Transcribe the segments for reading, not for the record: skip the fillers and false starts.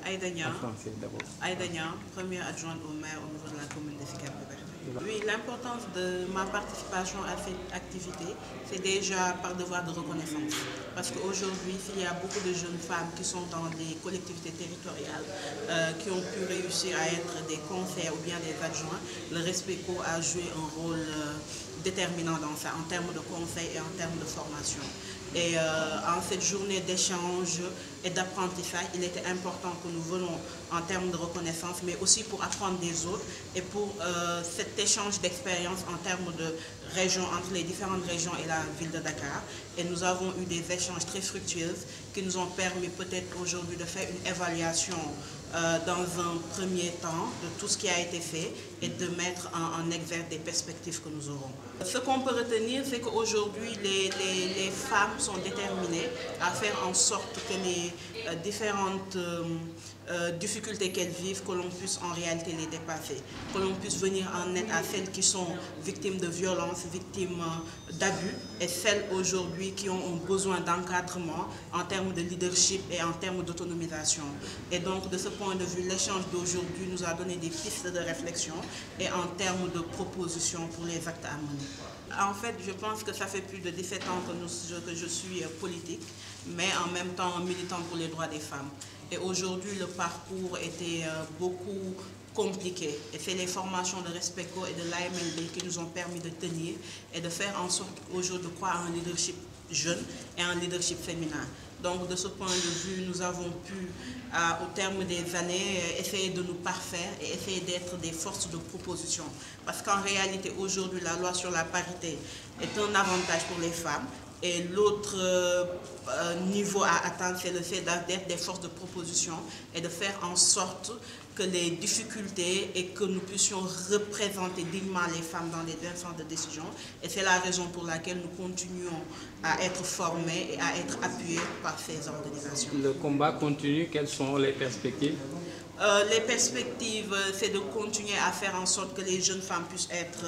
Aïda Niang, en français d'abord. Aïda Niang, première adjointe au maire au niveau de la commune de Sicap Liberté. Oui, l'importance de ma participation à cette activité, c'est déjà par devoir de reconnaissance. Parce qu'aujourd'hui, il y a beaucoup de jeunes femmes qui sont dans des collectivités territoriales, qui ont pu réussir à être des conseillers ou bien des adjoints. Le RESPECO a joué un rôle déterminant dans ça, en termes de conseil et en termes de formation. Et en cette journée d'échange et d'apprentissage, il était important que nous venons en termes de reconnaissance, mais aussi pour apprendre des autres et pour cet échange d'expérience en termes de régions, entre les différentes régions et la ville de Dakar. Et nous avons eu des échanges très fructueux qui nous ont permis peut-être aujourd'hui de faire une évaluation dans un premier temps de tout ce qui a été fait et de mettre en exergue des perspectives que nous aurons. Ce qu'on peut retenir, c'est qu'aujourd'hui, les femmes sont déterminées à faire en sorte que les différentes difficultés qu'elles vivent, que l'on puisse en réalité les dépasser, que l'on puisse venir en aide à celles qui sont victimes de violences, victimes d'abus, et celles aujourd'hui qui ont un besoin d'encadrement en termes de leadership et en termes d'autonomisation. Et donc, de ce point de vue, l'échange d'aujourd'hui nous a donné des pistes de réflexion et en termes de propositions pour les actes à mener. En fait, je pense que ça fait plus de 17 ans que je suis politique, mais en même temps militant pour les droits des femmes. Et aujourd'hui, le parcours était beaucoup compliqué. Et c'est les formations de RESPECO et de l'AMLB qui nous ont permis de tenir et de faire en sorte aujourd'hui de croire en un leadership jeune et un leadership féminin. Donc de ce point de vue, nous avons pu, au terme des années, essayer de nous parfaire et essayer d'être des forces de proposition. Parce qu'en réalité, aujourd'hui, la loi sur la parité est un avantage pour les femmes. Et l'autre niveau à atteindre, c'est le fait d'être des forces de proposition et de faire en sorte que les difficultés et que nous puissions représenter dignement les femmes dans les instances de décision. Et c'est la raison pour laquelle nous continuons à être formés et à être appuyés par ces organisations. Le combat continue, quelles sont les perspectives? Les perspectives, c'est de continuer à faire en sorte que les jeunes femmes puissent être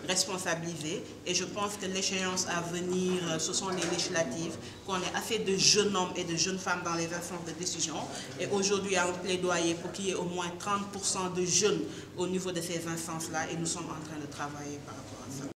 responsabilisées. Et je pense que l'échéance à venir, ce sont les législatives, qu'on ait assez de jeunes hommes et de jeunes femmes dans les instances de décision. Et aujourd'hui, il y a un plaidoyer pour qu'il y ait au moins 30% de jeunes au niveau de ces instances-là. Et nous sommes en train de travailler par rapport à ça.